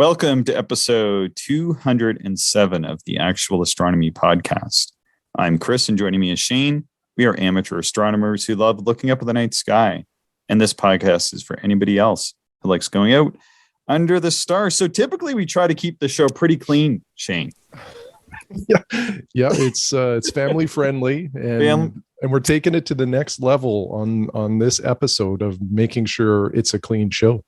Welcome to episode 207 of the Actual Astronomy Podcast. I'm Chris, and joining me is Shane. We are amateur astronomers who love looking up at the night sky. And this podcast is for anybody else who likes going out under the stars. So typically we try to keep the show pretty clean, Shane. Yeah, it's family friendly, and we're taking it to the next level on this episode of making sure it's a clean show.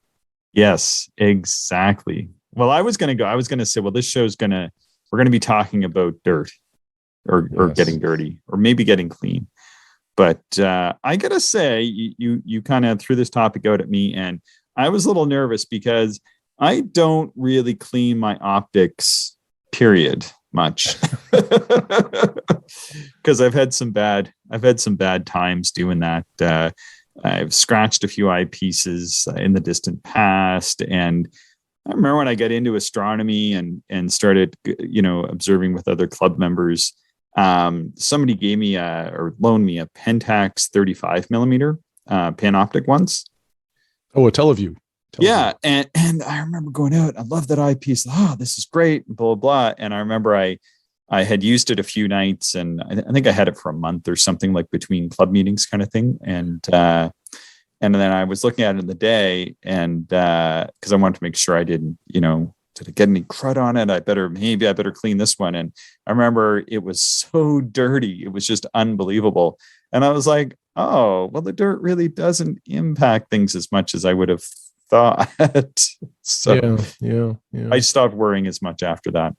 Yes, exactly. Well, I was going to say, this show's we're going to be talking about dirt or getting dirty or maybe getting clean. But I got to say, you kind of threw this topic out at me, and I was a little nervous because I don't really clean my optics, period, much. Because I've had some bad times doing that. I've scratched a few eyepieces in the distant past, and I remember when I got into astronomy and started, observing with other club members. Somebody gave me loaned me a Pentax 35 millimeter panoptic once. Oh, a Teleview. Yeah, and I remember going out. I love that eyepiece. Oh, this is great. Blah blah. And I remember I had used it a few nights, and I think I had it for a month or something, like between club meetings kind of thing. And then I was looking at it in the day, and because I wanted to make sure I didn't, did it get any crud on it? Maybe I better clean this one. And I remember it was so dirty. It was just unbelievable. And I was like, oh, well, the dirt really doesn't impact things as much as I would have thought. So yeah. I stopped worrying as much after that.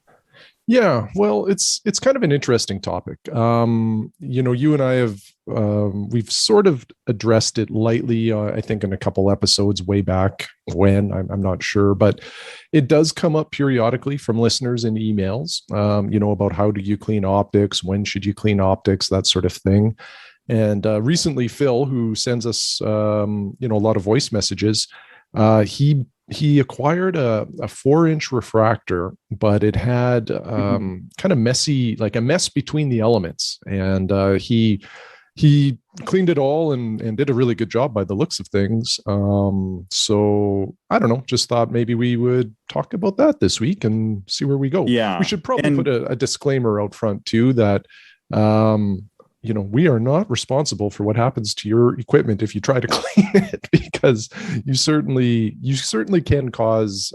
Yeah, well, it's kind of an interesting topic. You and I have we've sort of addressed it lightly, I think, in a couple episodes way back when. I'm not sure, but it does come up periodically from listeners in emails. About how do you clean optics, when should you clean optics, that sort of thing. And recently, Phil, who sends us a lot of voice messages, he acquired a 4-inch refractor, but it had kind of messy, like a mess between the elements. And he cleaned it all and did a really good job by the looks of things. So I don't know, just thought maybe we would talk about that this week and see where we go. Yeah. We should probably put a disclaimer out front too, that, we are not responsible for what happens to your equipment if you try to clean it, because you certainly can cause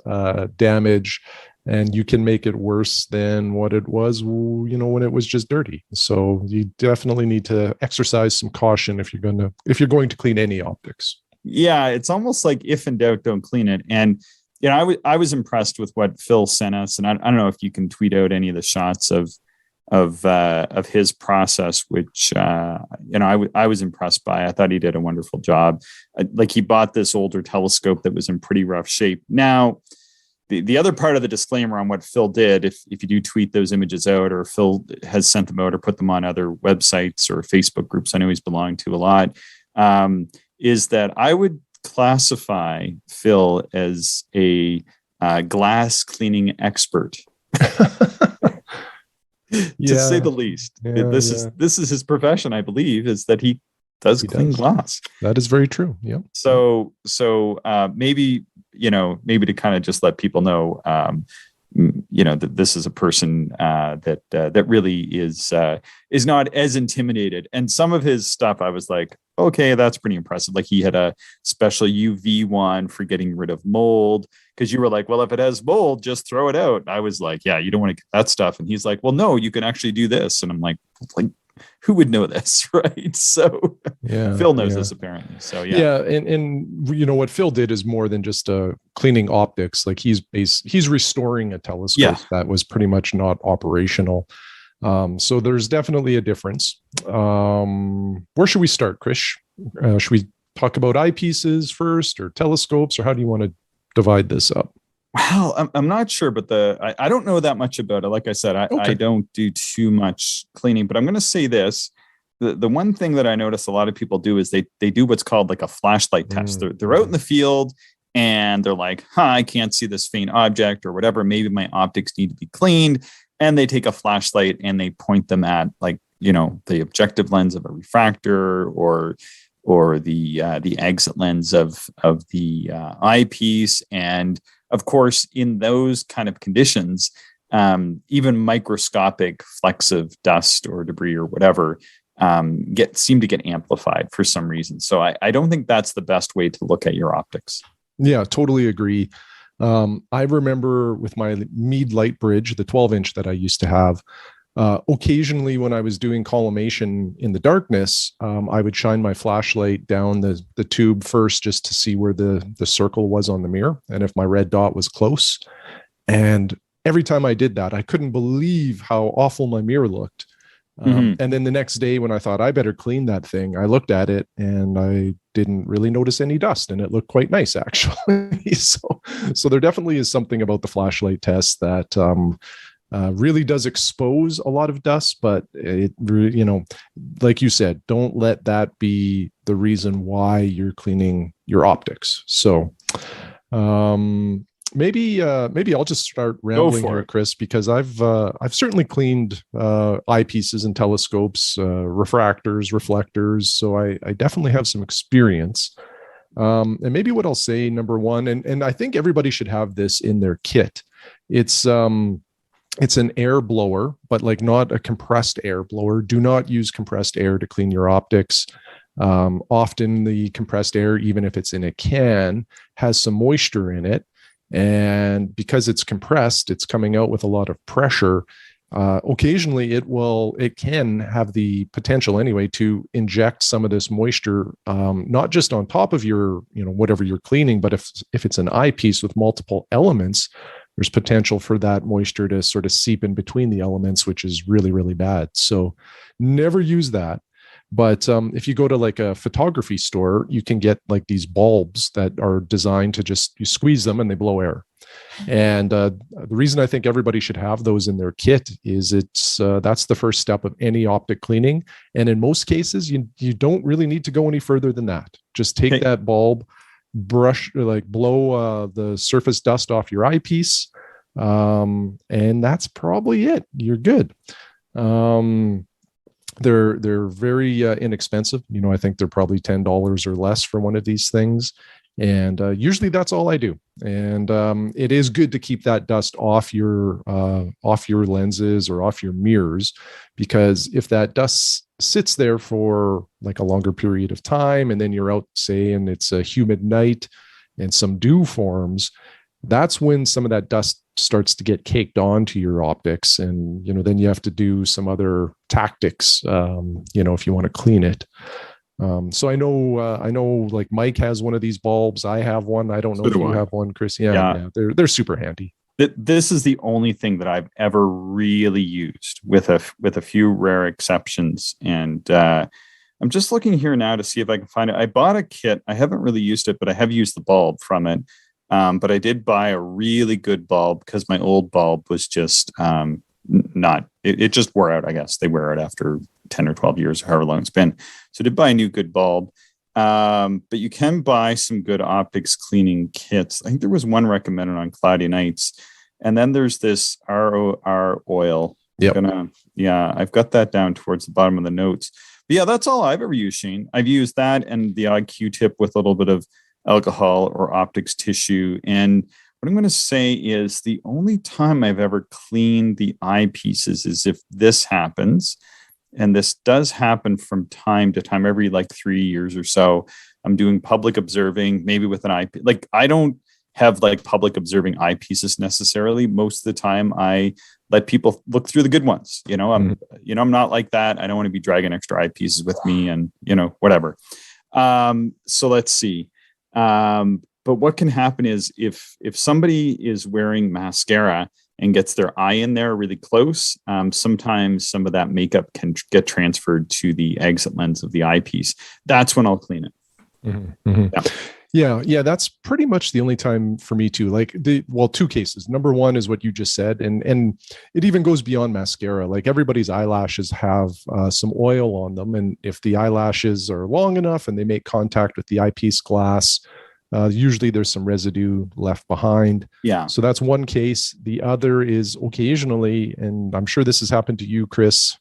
damage, and you can make it worse than what it was, when it was just dirty. So you definitely need to exercise some caution if you're going to clean any optics. Yeah, it's almost like if in doubt, don't clean it. And I was impressed with what Phil sent us, and I don't know if you can tweet out any of the shots of his process, which I was impressed by. I thought he did a wonderful job. Like, he bought this older telescope that was in pretty rough shape. Now, the other part of the disclaimer on what Phil did, if you do tweet those images out, or Phil has sent them out or put them on other websites or Facebook groups I know he's belonged to a lot, is that I would classify Phil as a glass cleaning expert. To say the least. This is his profession, I believe, is that he does clean glass. That is very true. Yeah. So maybe to kind of just let people know, that this is a person that really is not as intimidated. And some of his stuff, I was like, okay, that's pretty impressive. Like, he had a special UV one for getting rid of mold, because you were like, well, if it has mold, just throw it out. I was like, yeah, you don't want to get that stuff. And he's like, well, no, you can actually do this. And I'm like, who would know this, right? So Phil knows this apparently. So and what Phil did is more than just cleaning optics. Like, he's restoring a telescope that was pretty much not operational. So there's definitely a difference. Where should we start, Chris? Should we talk about eyepieces first, or telescopes, or how do you want to divide this up? Well, I'm not sure, but I don't know that much about it. Like I said, I don't do too much cleaning, but I'm going to say this. The one thing that I notice a lot of people do is they do what's called like a flashlight test. They're out in the field, and they're like, I can't see this faint object or whatever. Maybe my optics need to be cleaned. And they take a flashlight and they point them at, like, the objective lens of a refractor, or the exit lens of the eyepiece. And of course, in those kind of conditions, even microscopic flecks of dust or debris or whatever seem to get amplified for some reason. So I don't think that's the best way to look at your optics. Yeah, totally agree. I remember with my Meade light bridge, the 12-inch that I used to have, occasionally when I was doing collimation in the darkness, I would shine my flashlight down the tube first just to see where the circle was on the mirror and if my red dot was close. And every time I did that, I couldn't believe how awful my mirror looked. And then the next day when I thought I better clean that thing, I looked at it and I didn't really notice any dust and it looked quite nice actually. So there definitely is something about the flashlight test that really does expose a lot of dust, but it, like you said, don't let that be the reason why you're cleaning your optics. So, maybe I'll just start rambling here, Chris, because I've certainly cleaned eyepieces and telescopes, refractors, reflectors. So I definitely have some experience. And maybe what I'll say, number one, and I think everybody should have this in their kit. It's an air blower, but like not a compressed air blower. Do not use compressed air to clean your optics. Often the compressed air, even if it's in a can, has some moisture in it. And because it's compressed, it's coming out with a lot of pressure. Occasionally it can have the potential anyway to inject some of this moisture, not just on top of your, whatever you're cleaning, but if it's an eyepiece with multiple elements, there's potential for that moisture to sort of seep in between the elements, which is really, really bad. So never use that. But if you go to like a photography store, you can get like these bulbs that are designed to you squeeze them and they blow air. And the reason I think everybody should have those in their kit is that's the first step of any optic cleaning. And in most cases, you don't really need to go any further than that. Just take that bulb, blow the surface dust off your eyepiece, and that's probably it. You're good. They're very inexpensive. I think they're probably $10 or less for one of these things. And usually that's all I do. And it is good to keep that dust off your lenses or off your mirrors, because if that dust sits there for like a longer period of time, and then you're out, say, and it's a humid night and some dew forms, that's when some of that dust starts to get caked onto your optics. And, then you have to do some other tactics, if you want to clean it. So I know like Mike has one of these bulbs. I have one. I don't know if you have one, Chris. Yeah. They're super handy. This is the only thing that I've ever really used, with a few rare exceptions. And I'm just looking here now to see if I can find it. I bought a kit. I haven't really used it, but I have used the bulb from it. But I did buy a really good bulb because my old bulb was just it just wore out. I guess they wear out after 10 or 12 years, or however long it's been. So I did buy a new good bulb. But you can buy some good optics cleaning kits. I think there was one recommended on cloudy nights. And then there's this ROR oil. Yep. I've got that down towards the bottom of the notes. But yeah, that's all I've ever used, Shane. I've used that and the odd Q-tip with a little bit of alcohol or optics tissue. And what I'm going to say is the only time I've ever cleaned the eyepieces is if this happens. And this does happen from time to time, every like 3 years or so. I'm doing public observing, maybe with an eyepiece. Like, I don't have like public observing eyepieces necessarily. Most of the time I let people look through the good ones. I'm not like that. I don't want to be dragging extra eyepieces with me and, whatever. So let's see. But what can happen is if somebody is wearing mascara and gets their eye in there really close, sometimes some of that makeup can get transferred to the exit lens of the eyepiece. That's when I'll clean it. Mm-hmm. Mm-hmm. Yeah. That's pretty much the only time for me too. Like two cases. Number one is what you just said. And it even goes beyond mascara. Like everybody's eyelashes have some oil on them. And if the eyelashes are long enough and they make contact with the eyepiece glass, usually there's some residue left behind. Yeah. So that's one case. The other is occasionally, and I'm sure this has happened to you, Chris,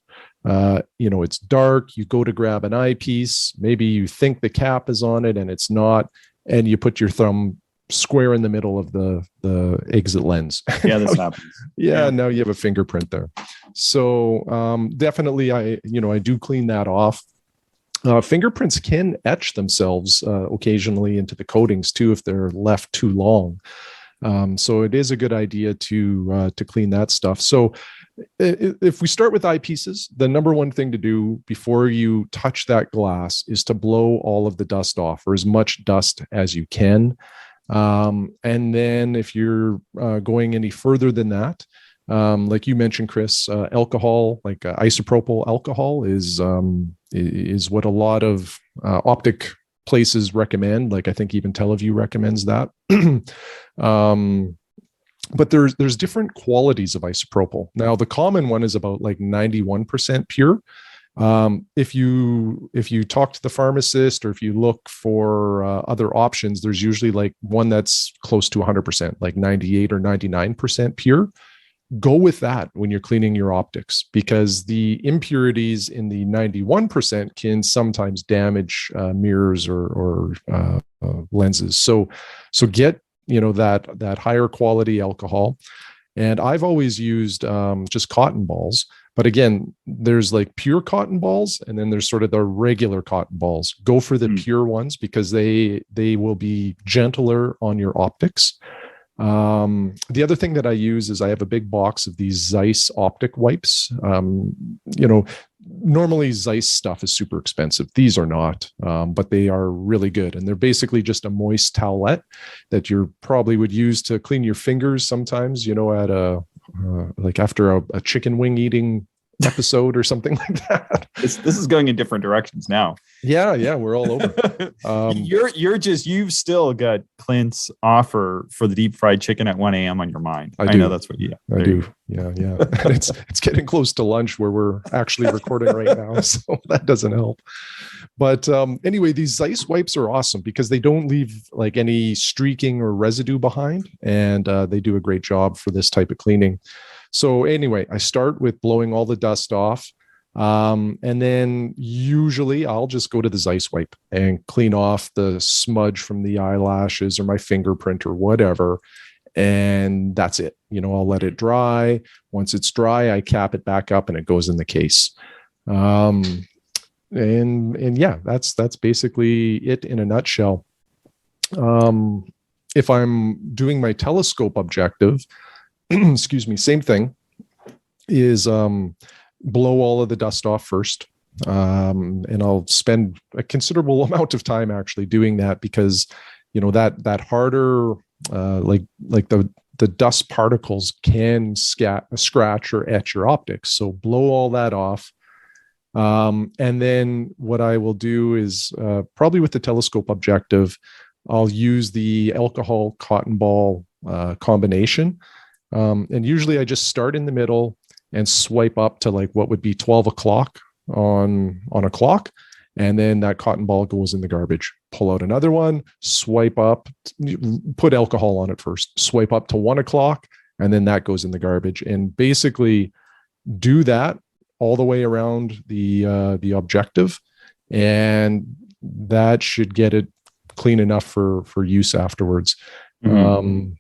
It's dark, you go to grab an eyepiece, maybe you think the cap is on it and it's not, and you put your thumb square in the middle of the exit lens. Yeah, this happens. Now you have a fingerprint there. So definitely I do clean that off. Fingerprints can etch themselves occasionally into the coatings too if they're left too long. So it is a good idea to clean that stuff. So if we start with eyepieces, the number one thing to do before you touch that glass is to blow all of the dust off, or as much dust as you can. And then if you're going any further than that, like you mentioned, Chris, alcohol, like isopropyl alcohol is what a lot of optic places recommend. Like I think even TeleVue recommends that. But there's different qualities of isopropyl. Now, the common one is about like 91% pure. If you talk to the pharmacist, or if you look for other options, there's usually like one that's close to 100%, like 98 or 99% pure. Go with that when you're cleaning your optics, because the impurities in the 91% can sometimes damage mirrors or lenses. So get that higher quality alcohol. And I've always used just cotton balls. But again, there's like pure cotton balls, and then there's sort of the regular cotton balls. Go for the pure ones because they will be gentler on your optics. The other thing that I use is I have a big box of these Zeiss Optic wipes. Normally Zeiss stuff is super expensive. These are not, but they are really good. And they're basically just a moist towelette that you probably would use to clean your fingers sometimes, at like after a chicken wing eating episode or something like that. This is going in different directions now. Yeah, we're all over. You've still got Clint's offer for the deep fried chicken at 1 a.m. on your mind. I know that's what I do. Yeah. It's getting close to lunch where we're actually recording right now, so that doesn't help. But anyway, these Zeiss wipes are awesome because they don't leave like any streaking or residue behind, and they do a great job for this type of cleaning. So anyway, I start with blowing all the dust off. And then usually I'll just go to the Zeiss wipe and clean off the smudge from the eyelashes or my fingerprint or whatever. And that's it. I'll let it dry. Once it's dry, I cap it back up and it goes in the case. And yeah, that's basically it in a nutshell. If I'm doing my telescope objective, excuse me, same thing, is blow all of the dust off first. And I'll spend a considerable amount of time actually doing that because, that harder, like the dust particles can scratch or etch your optics. So blow all that off. And then what I will do is probably with the telescope objective, I'll use the alcohol cotton ball combination. And usually I just start in the middle and swipe up to like what would be 12 o'clock on a clock. And then that cotton ball goes in the garbage. Pull out another one, swipe up, put alcohol on it first, swipe up to 1 o'clock, and then that goes in the garbage. And basically do that all the way around the objective. And that should get it clean enough for use afterwards. Mm-hmm.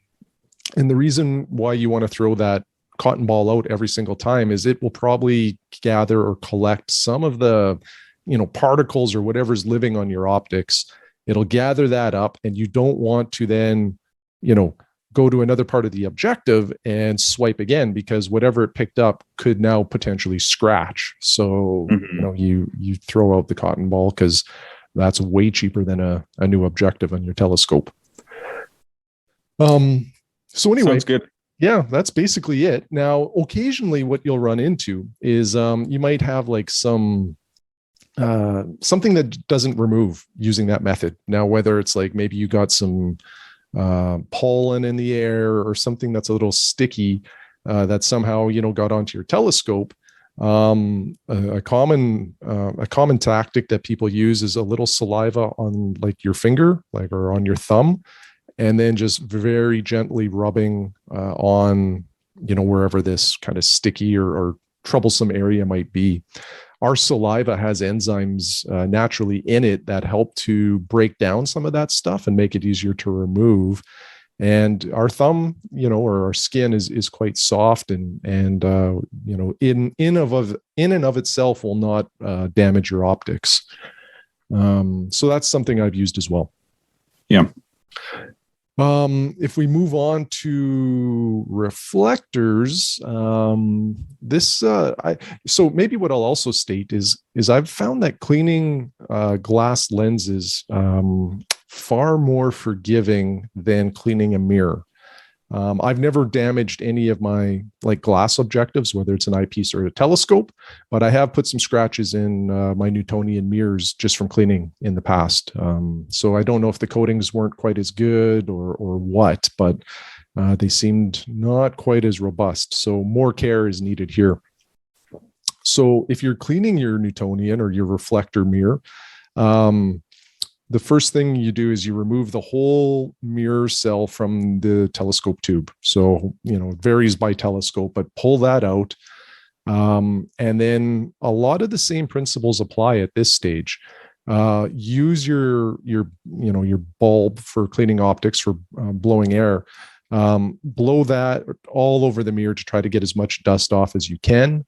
And the reason why you want to throw that cotton ball out every single time is it will probably gather or collect some of the, particles or whatever's living on your optics. It'll gather that up, and you don't want to then, go to another part of the objective and swipe again, because whatever it picked up could now potentially scratch. So, mm-hmm. You throw out the cotton ball because that's way cheaper than a new objective on your telescope. So anyway, sounds good. Yeah, that's basically it. Now, occasionally what you'll run into is you might have like something that doesn't remove using that method. Now, whether it's like maybe you got some pollen in the air or something that's a little sticky that somehow, got onto your telescope. A common tactic that people use is a little saliva on like your finger, or on your thumb, and then just very gently rubbing on, wherever this kind of sticky or troublesome area might be. Our saliva has enzymes naturally in it that help to break down some of that stuff and make it easier to remove. And our thumb, or our skin is quite soft and in and of itself will not damage your optics. So that's something I've used as well. Yeah. If we move on to reflectors, so maybe what I'll also state is I've found that cleaning glass lenses far more forgiving than cleaning a mirror. I've never damaged any of my glass objectives, whether it's an eyepiece or a telescope, but I have put some scratches in my Newtonian mirrors just from cleaning in the past. So I don't know if the coatings weren't quite as good or what, but they seemed not quite as robust. So more care is needed here. So if you're cleaning your Newtonian or your reflector mirror, the first thing you do is you remove the whole mirror cell from the telescope tube. So, it varies by telescope, but pull that out. And then a lot of the same principles apply at this stage. Use your bulb for cleaning optics, for blowing air. Blow that all over the mirror to try to get as much dust off as you can.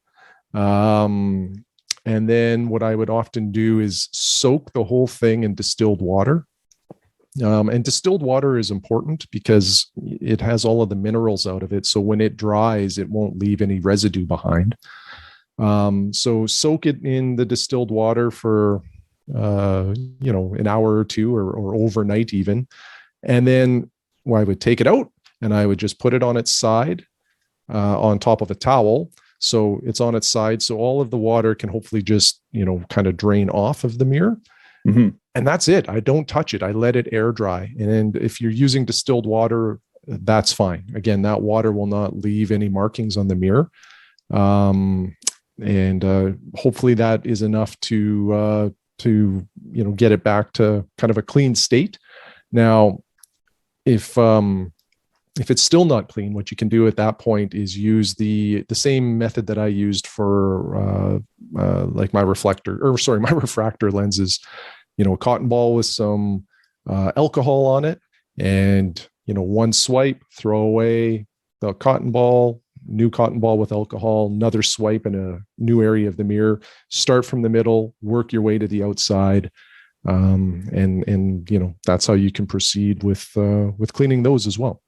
And then what I would often do is soak the whole thing in distilled water. And distilled water is important because it has all of the minerals out of it. So when it dries, it won't leave any residue behind. So soak it in the distilled water for, an hour or two or overnight even. And then I would take it out and I would just put it on its side on top of a towel. So it's on its side. So all of the water can hopefully just, kind of drain off of the mirror. Mm-hmm. And that's it. I don't touch it. I let it air dry. And if you're using distilled water, that's fine. Again, that water will not leave any markings on the mirror. And hopefully that is enough to get it back to kind of a clean state. Now, if it's still not clean, what you can do at that point is use the same method that I used for my refractor lenses. A cotton ball with some alcohol on it, and one swipe, throw away the cotton ball, new cotton ball with alcohol, another swipe in a new area of the mirror. Start from the middle, work your way to the outside, and that's how you can proceed with cleaning those as well.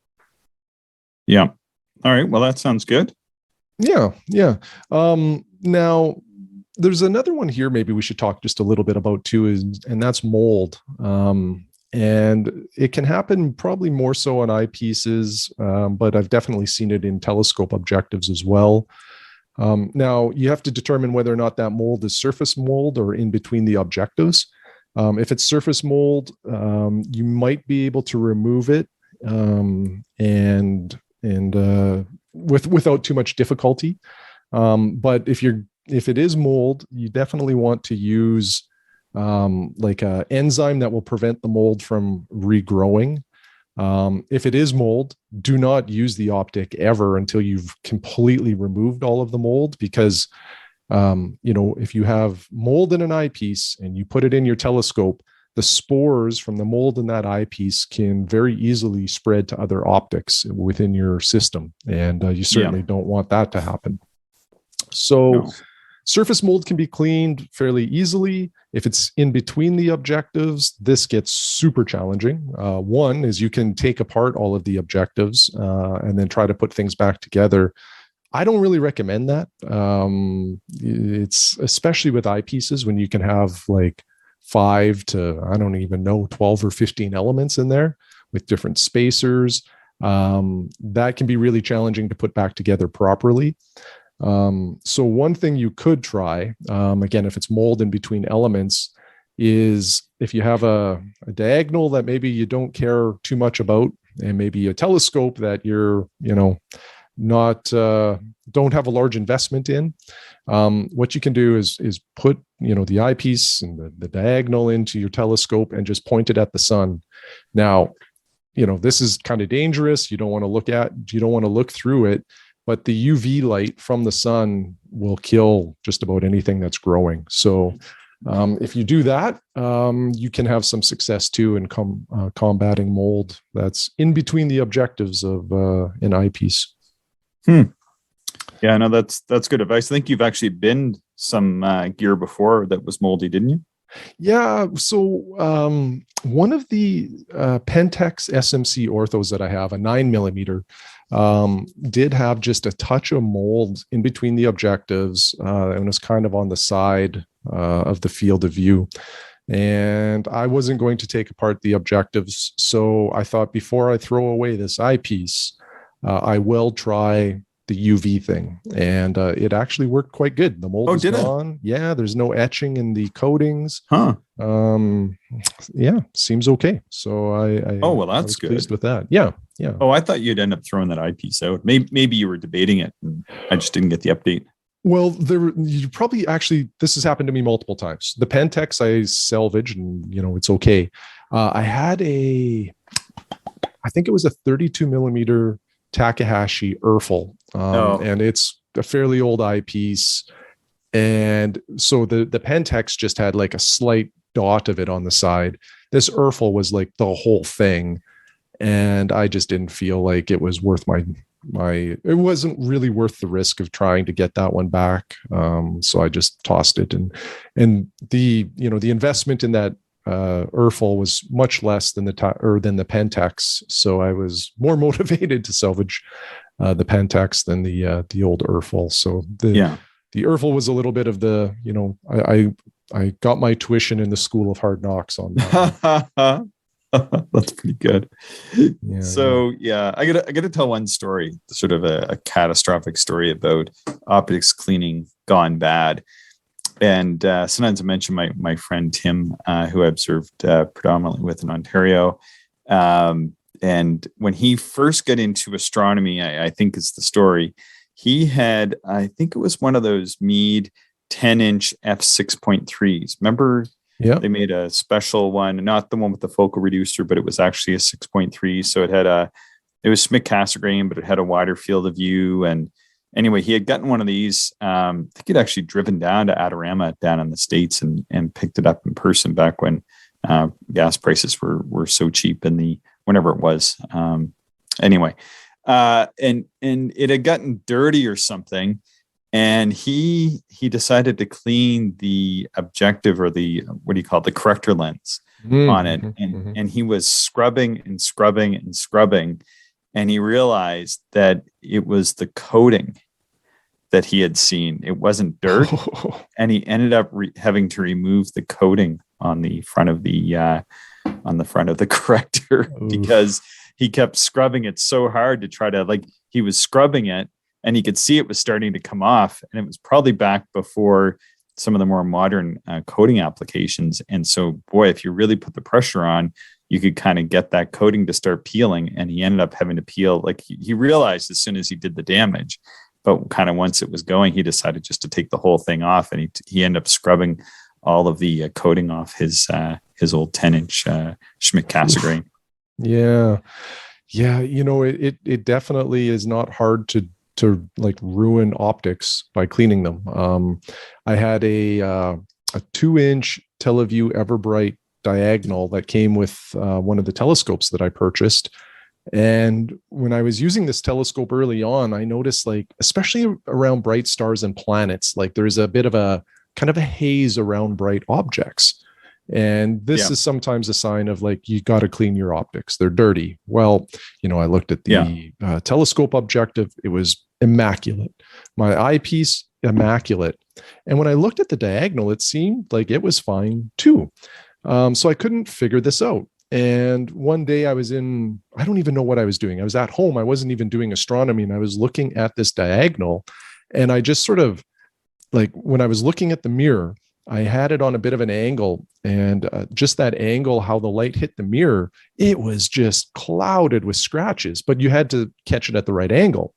Yeah. All right. Well, that sounds good. Yeah. Now, there's another one here maybe we should talk just a little bit about too, and that's mold. And it can happen probably more so on eyepieces, but I've definitely seen it in telescope objectives as well. Now, you have to determine whether or not that mold is surface mold or in between the objectives. If it's surface mold, you might be able to remove it without too much difficulty. But if it is mold, you definitely want to use a enzyme that will prevent the mold from regrowing. If it is mold, do not use the optic ever until you've completely removed all of the mold, because if you have mold in an eyepiece and you put it in your telescope, the spores from the mold in that eyepiece can very easily spread to other optics within your system. And you certainly don't want that to happen. So surface mold can be cleaned fairly easily. If it's in between the objectives, this gets super challenging. One is you can take apart all of the objectives and then try to put things back together. I don't really recommend that. It's especially with eyepieces when you can have 5 to, 12 or 15 elements in there with different spacers. That can be really challenging to put back together properly. So one thing you could try, again, if it's mold in between elements, is if you have a diagonal that maybe you don't care too much about, and maybe a telescope that you're, don't have a large investment in, what you can do is put, the eyepiece and the diagonal into your telescope and just point it at the sun. Now, this is kind of dangerous. You don't want to look through it. but the UV light from the sun will kill just about anything that's growing. So if you do that, you can have some success too in combating mold that's in between the objectives of an eyepiece. Yeah, no, that's good advice. I think you've actually binned some gear before that was moldy, didn't you? Yeah. So one of the Pentex SMC orthos that I have, a 9mm, did have just a touch of mold in between the objectives, and was kind of on the side of the field of view. And I wasn't going to take apart the objectives. So I thought, before I throw away this eyepiece, I will try the UV thing. And it actually worked quite good. The mold is gone. Yeah, there's no etching in the coatings. Yeah, seems okay. So I that's good. Pleased with that. Yeah. Oh, I thought you'd end up throwing that eyepiece out. Maybe you were debating it and I just didn't get the update. Well, you probably this has happened to me multiple times. The Pentex I salvaged, and it's okay. I had I think it was a 32mm Takahashi Erfel, and it's a fairly old eyepiece. And so the Pentex just had like a slight dot of it on the side. This Erfel was like the whole thing. And I just didn't feel like it was worth it wasn't really worth the risk of trying to get that one back. So I just tossed it, and the investment in that Erfel was much less than the Pentex. So I was more motivated to salvage the Pentex than the old Erfel. So the Erfel was a little bit of the, I got my tuition in the School of Hard Knocks on that. That's pretty good. I gotta tell one story, sort of a catastrophic story about optics cleaning gone bad. And sometimes I mention my friend Tim, who I observed predominantly with in Ontario. And when he first got into astronomy, I think is the story, he had, I think it was one of those Meade 10-inch f6.3s. Remember? Yeah, they made a special one, not the one with the focal reducer, but it was actually a 6.3. So it was Schmidt-Cassegrain, but it had a wider field of view. And anyway, he had gotten one of these. I think he'd actually driven down to Adorama down in the States and picked it up in person back when gas prices were so cheap in whenever it was. Anyway, and it had gotten dirty or something. And he decided to clean the objective, or the corrector lens on it. And he was scrubbing and scrubbing and scrubbing. And he realized that it was the coating that he had seen. It wasn't dirt. And he ended up having to remove the coating on the front of the corrector because he kept scrubbing it so hard to try to, he was scrubbing it, and he could see it was starting to come off. And it was probably back before some of the more modern coating applications. And so, boy, if you really put the pressure on, you could kind of get that coating to start peeling. And he ended up having to peel, he realized as soon as he did the damage. But kind of once it was going, he decided just to take the whole thing off. And he ended up scrubbing all of the coating off his old 10-inch Schmidt-Cassegrain. Yeah. It definitely is not hard to ruin optics by cleaning them. I had a 2-inch Teleview Everbright diagonal that came with one of the telescopes that I purchased. And when I was using this telescope early on, I noticed, especially around bright stars and planets, there's a bit of a kind of a haze around bright objects. And this is sometimes a sign of you got to clean your optics. They're dirty. Well, I looked at the telescope objective. It was immaculate. My eyepiece, immaculate. And when I looked at the diagonal, it seemed like it was fine too. So I couldn't figure this out. And one day I don't even know what I was doing. I was at home. I wasn't even doing astronomy. And I was looking at this diagonal. And I just sort of, when I was looking at the mirror, I had it on a bit of an angle, and just that angle, how the light hit the mirror, it was just clouded with scratches, but you had to catch it at the right angle.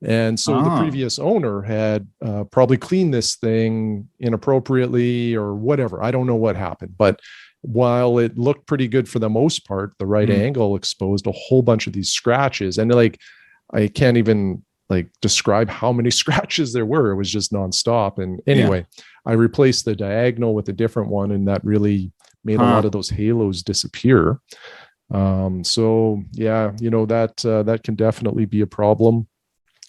And so the previous owner had probably cleaned this thing inappropriately or whatever. I don't know what happened, but while it looked pretty good for the most part, the right angle exposed a whole bunch of these scratches. And I can't even like describe how many scratches there were. It was just nonstop. And anyway, I replaced the diagonal with a different one, and that really made a lot of those halos disappear. So yeah, that can definitely be a problem.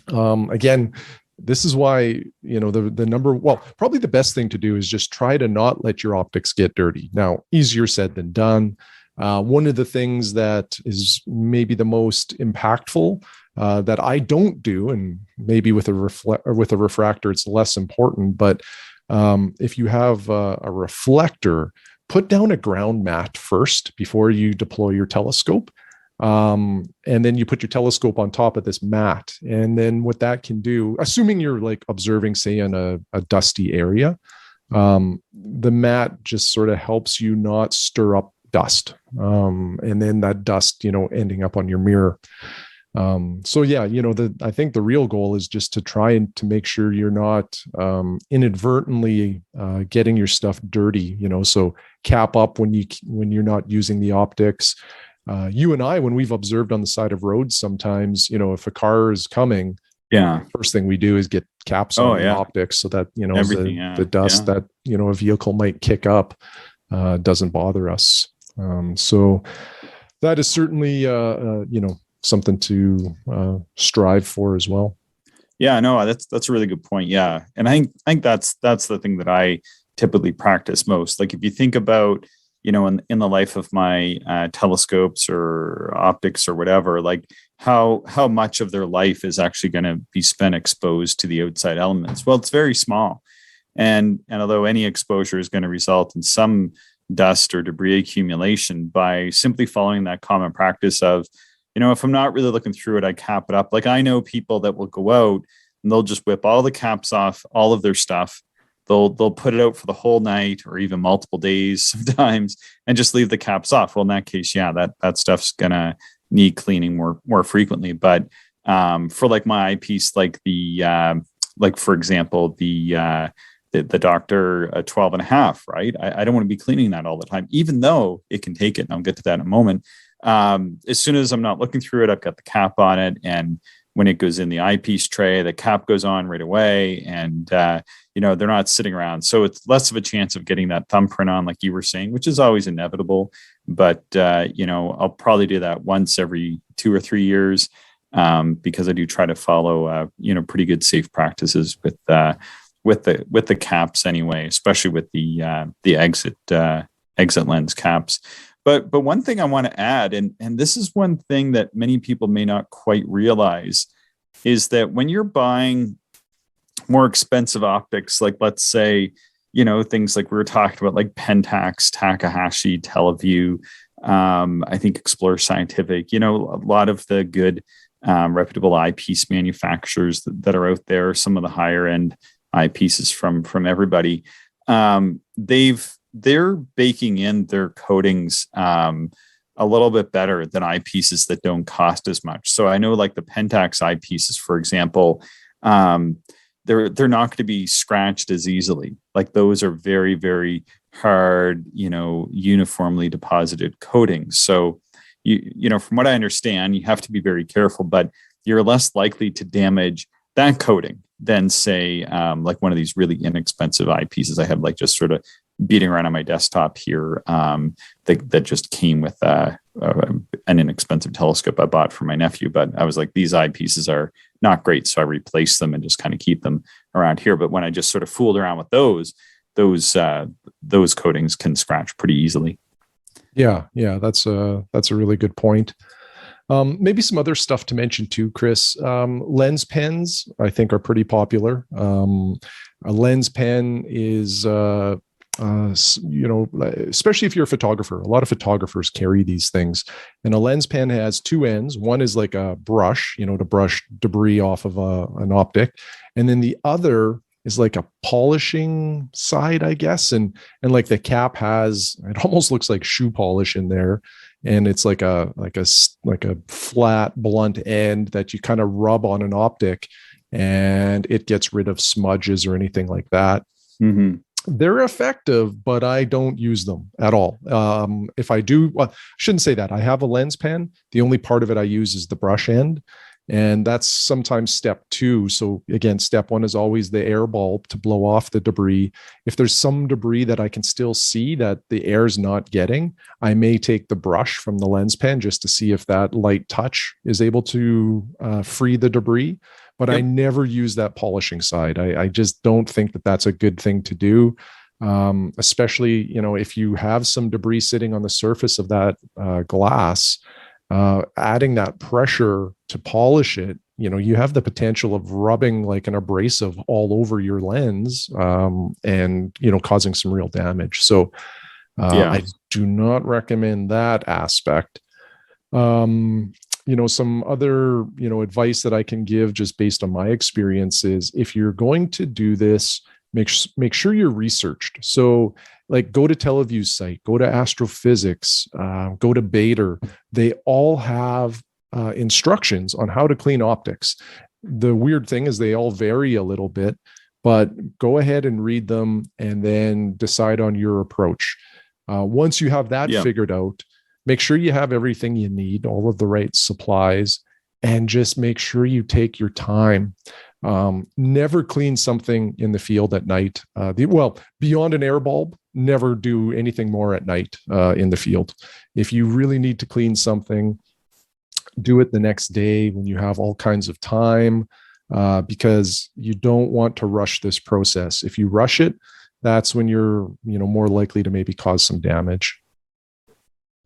Again, this is why, probably the best thing to do is just try to not let your optics get dirty. Now, easier said than done. One of the things that is maybe the most impactful that I don't do, and maybe with a refractor, it's less important, but if you have a reflector, put down a ground mat first before you deploy your telescope. And then you put your telescope on top of this mat. And then what that can do, assuming you're like observing, say, in a dusty area, the mat just sort of helps you not stir up dust. And then that dust, ending up on your mirror. So yeah, I think the real goal is just to try and to make sure you're not inadvertently getting your stuff dirty, so cap up when you're not using the optics. You and I, when we've observed on the side of roads, sometimes, if a car is coming, first thing we do is get caps on the optics so that, the dust that, a vehicle might kick up doesn't bother us. So that is certainly, something to strive for as well. Yeah, no, that's a really good point. Yeah. And I think that's the thing that I typically practice most. Like if you think about, in the life of my telescopes or optics or whatever, like how much of their life is actually going to be spent exposed to the outside elements? Well, it's very small. And although any exposure is going to result in some dust or debris accumulation, by simply following that common practice of, if I'm not really looking through it, I cap it up. Like I know people that will go out and they'll just whip all the caps off all of their stuff. They'll put it out for the whole night or even multiple days sometimes and just leave the caps off. Well, in that case, that stuff's gonna need cleaning more frequently. But for like my eyepiece, like for example, the Doctor 12.5, right? I don't want to be cleaning that all the time, even though it can take it. And I'll get to that in a moment. As soon as I'm not looking through it, I've got the cap on it, and when it goes in the eyepiece tray, the cap goes on right away, and they're not sitting around, so it's less of a chance of getting that thumbprint on, like you were saying, which is always inevitable. But I'll probably do that once every 2 or 3 years, because I do try to follow pretty good safe practices with the caps anyway, especially with the exit lens caps. But one thing I want to add, and this is one thing that many people may not quite realize, is that when you're buying more expensive optics, like let's say, things like we were talking about, like Pentax, Takahashi, Teleview, I think Explore Scientific, a lot of the good reputable eyepiece manufacturers that are out there, some of the higher end eyepieces from everybody, they're baking in their coatings a little bit better than eyepieces that don't cost as much. So I know like the Pentax eyepieces, for example, they're not going to be scratched as easily. Like those are very, very hard, uniformly deposited coatings. So from what I understand, you have to be very careful, but you're less likely to damage that coating than say like one of these really inexpensive eyepieces I have, like just sort of beating around on my desktop here, that just came with an inexpensive telescope I bought for my nephew. But I was like, these eyepieces are not great, so I replaced them and just kind of keep them around here. But when I just sort of fooled around with those coatings can scratch pretty easily. Yeah, that's a really good point. Maybe some other stuff to mention too, Chris. Lens pens, I think, are pretty popular. A lens pen is especially if you're a photographer, a lot of photographers carry these things, and a lens pen has two ends. One is like a brush, to brush debris off of an optic. And then the other is like a polishing side, I guess. And like the cap has, it almost looks like shoe polish in there. And it's like a flat blunt end that you kind of rub on an optic, and it gets rid of smudges or anything like that. Mm-hmm. They're effective, but I don't use them at all. If I do, well, I shouldn't say that. I have a lens pen. The only part of it I use is the brush end. And that's sometimes step 2. So again, step 1 is always the air bulb to blow off the debris. If there's some debris that I can still see that the air's not getting, I may take the brush from the lens pen just to see if that light touch is able to free the debris. But I never use that polishing side. I just don't think that that's a good thing to do. Especially, if you have some debris sitting on the surface of that glass, adding that pressure to polish it, you have the potential of rubbing like an abrasive all over your lens, and causing some real damage. So I do not recommend that aspect. Some other advice that I can give just based on my experience is, if you're going to do this, make sure you're researched. So like, go to Teleview's site, go to Astrophysics, go to Bader. They all have instructions on how to clean optics. The weird thing is they all vary a little bit, but go ahead and read them and then decide on your approach. Once you have that figured out, make sure you have everything you need, all of the right supplies, and just make sure you take your time. Never clean something in the field at night. Beyond an air bulb, never do anything more at night in the field. If you really need to clean something, do it the next day when you have all kinds of time, because you don't want to rush this process. If you rush it, that's when you're more likely to maybe cause some damage.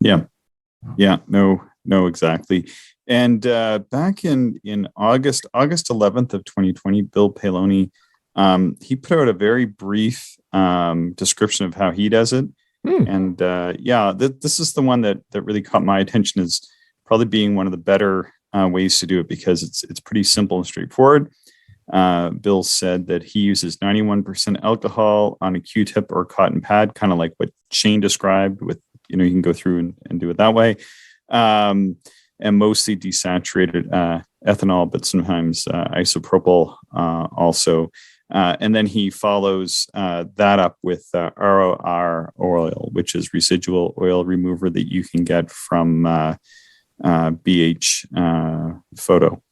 No, exactly. And back in August 11th of 2020, Bill Paloni, he put out a very brief description of how he does it. And this is the one that really caught my attention as probably being one of the better ways to do it, because it's pretty simple and straightforward. Bill said that he uses 91% alcohol on a Q-tip or cotton pad, kind of like what Shane described with, you can go through and do it that way. And mostly desaturated ethanol, but sometimes isopropyl also. And then he follows that up with ROR oil, which is residual oil remover that you can get from BH Photo.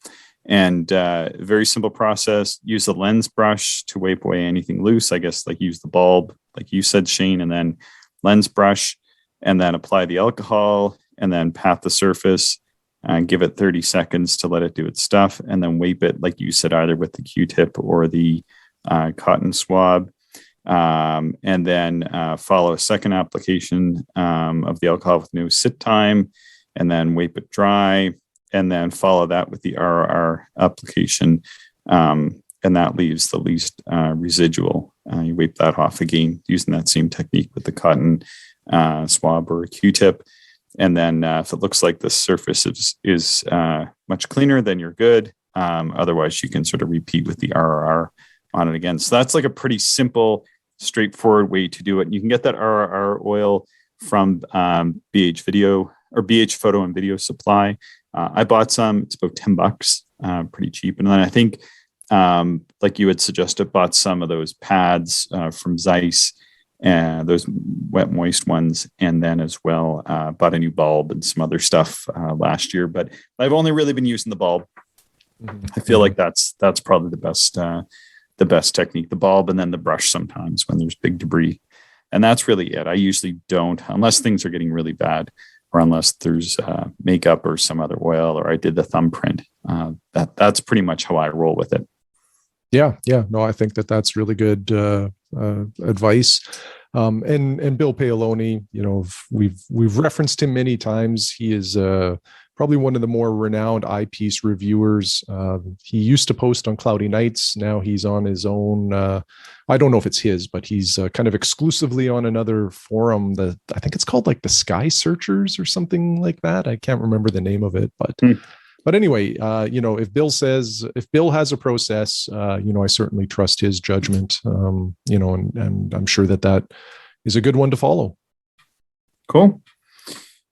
And very simple process. Use the lens brush to wipe away anything loose. I guess like use the bulb, like you said, Shane, and then lens brush, and then apply the alcohol, and then pat the surface and give it 30 seconds to let it do its stuff, and then wipe it, like you said, either with the Q-tip or the cotton swab. And then follow a second application of the alcohol with no sit time, and then wipe it dry, and then follow that with the RR application. And that leaves the least residual. You wipe that off again using that same technique with the cotton swab or a Q-tip. And then if it looks like the surface is much cleaner, then you're good. Otherwise, you can sort of repeat with the RR on it again. So that's like a pretty simple, straightforward way to do it. And you can get that RR oil from BH Video or BH Photo and Video Supply. I bought some. It's about $10, pretty cheap. And then I think, like you had suggested, bought some of those pads from Zeiss, and those wet moist ones, and then as well bought a new bulb and some other stuff last year. But I've only really been using the bulb. I feel like that's probably the best technique, the bulb, and then the brush sometimes when there's big debris. And that's really it. I usually don't, unless things are getting really bad, or unless there's makeup or some other oil, or I did the thumbprint. That's pretty much how I roll with it. Yeah. No, I think that's really good advice. And Bill Paoloni, we've referenced him many times. He is probably one of the more renowned eyepiece reviewers. He used to post on Cloudy Nights. Now he's on his own. I don't know if it's his, but he's kind of exclusively on another forum that I think it's called like the Sky Searchers or something like that. I can't remember the name of it, but anyway, if Bill has a process, I certainly trust his judgment, and I'm sure that is a good one to follow. Cool.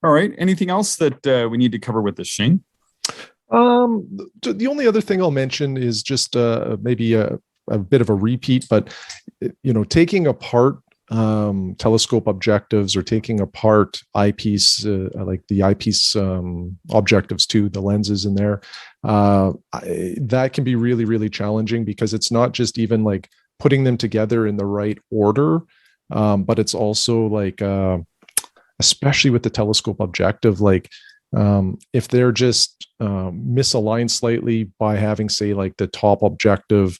All right. Anything else that we need to cover with this, Shane? The only other thing I'll mention is just maybe a bit of a repeat, but taking apart telescope objectives or taking apart eyepiece, like the eyepiece objectives too, the lenses in there, that can be really, really challenging because it's not just even like putting them together in the right order, but it's also like, especially with the telescope objective, like if they're just misaligned slightly by having, say, like the top objective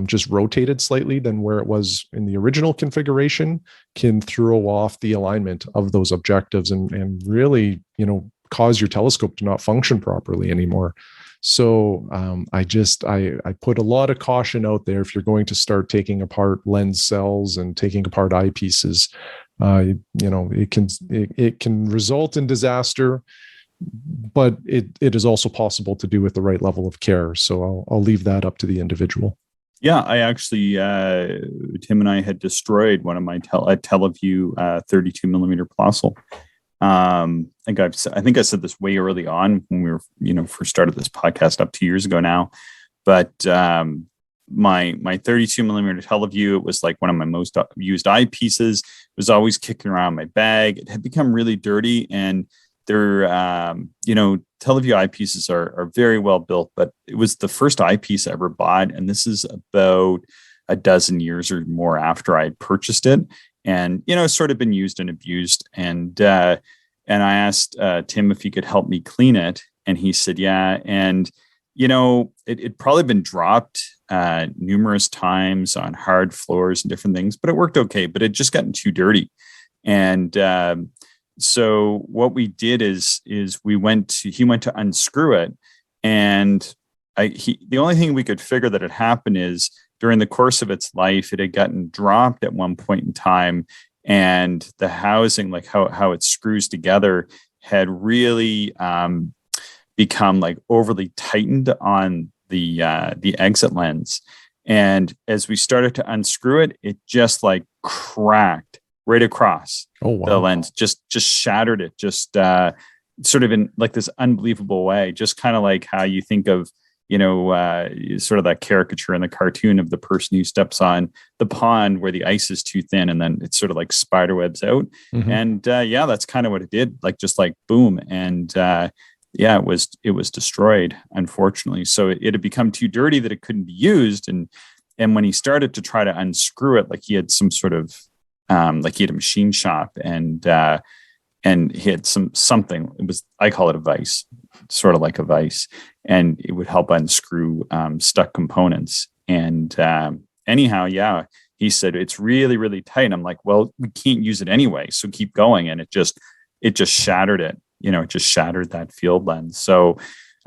just rotated slightly than where it was in the original configuration, can throw off the alignment of those objectives and really, cause your telescope to not function properly anymore. So I put a lot of caution out there. If you're going to start taking apart lens cells and taking apart eyepieces, it can result in disaster, but it is also possible to do with the right level of care. So I'll leave that up to the individual. Yeah, I actually, Tim and I had destroyed one of my Teleview 32 millimeter Plossl. I think I said this way early on when we were, first started this podcast up 2 years ago now. But my 32 millimeter Teleview, it was like one of my most used eyepieces. It was always kicking around my bag. It had become really dirty, and they're, Teleview eyepieces are very well built, but it was the first eyepiece I ever bought. And this is about a dozen years or more after I purchased it. And, it's sort of been used and abused. And I asked Tim if he could help me clean it. And he said, yeah. And, it'd probably been dropped numerous times on hard floors and different things, but it worked okay, but it just gotten too dirty. And, so what we did is he went to unscrew it, and the only thing we could figure that had happened is during the course of its life, it had gotten dropped at one point in time, and the housing, like how it screws together, had really become like overly tightened on the exit lens. And as we started to unscrew it, it just like cracked right across the lens, just shattered it, just sort of in like this unbelievable way, just kind of like how you think of, sort of that caricature in the cartoon of the person who steps on the pond where the ice is too thin and then it's sort of like spider webs out. Mm-hmm. And that's kind of what it did, like just like boom. And it was destroyed, unfortunately. So it had become too dirty that it couldn't be used. And when he started to try to unscrew it, like he had some sort of like he had a machine shop, and he had something. It was, I call it a vise, sort of like a vise, and it would help unscrew stuck components. And anyhow, he said it's really, really tight. I'm like, well, we can't use it anyway, so keep going. And it just shattered it. It just shattered that field lens. So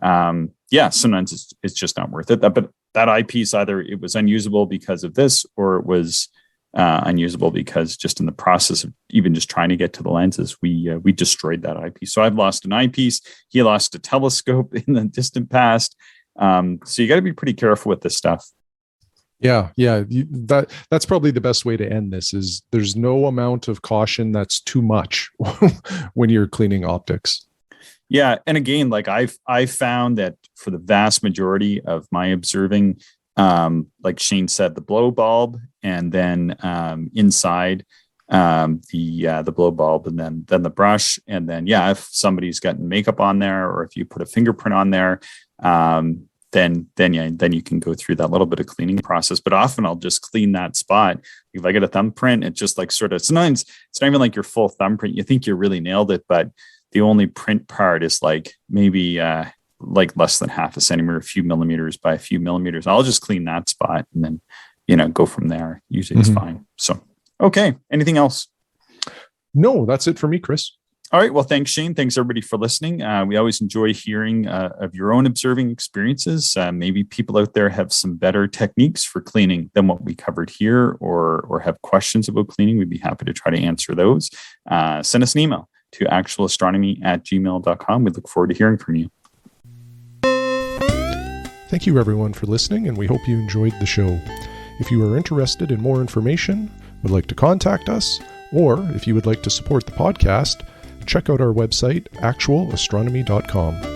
sometimes it's just not worth it. But that eyepiece, either it was unusable because of this, or it was unusable because just in the process of even just trying to get to the lenses, we destroyed that eyepiece. So I've lost an eyepiece. He lost a telescope in the distant past. So you got to be pretty careful with this stuff. Yeah. That's probably the best way to end this. Is there's no amount of caution that's too much when you're cleaning optics. Yeah, and again, like I found that for the vast majority of my observing, like Shane said, the blow bulb, and then inside the blow bulb, and then the brush, and then if somebody's gotten makeup on there, or if you put a fingerprint on there, then you can go through that little bit of cleaning process. But often I'll just clean that spot. If I get a thumbprint, it just like sort of, sometimes it's not even like your full thumbprint. You think you really nailed it, but the only print part is like maybe like less than half a centimeter, a few millimeters by a few millimeters. I'll just clean that spot and then, go from there. Usually it's fine. So, okay. Anything else? No, that's it for me, Chris. All right. Well, thanks, Shane. Thanks, everybody, for listening. We always enjoy hearing of your own observing experiences. Maybe people out there have some better techniques for cleaning than what we covered here, or have questions about cleaning. We'd be happy to try to answer those. Send us an email to actualastronomy@gmail.com. We look forward to hearing from you. Thank you, everyone, for listening, and we hope you enjoyed the show. If you are interested in more information, would like to contact us, or if you would like to support the podcast, check out our website, actualastronomy.com.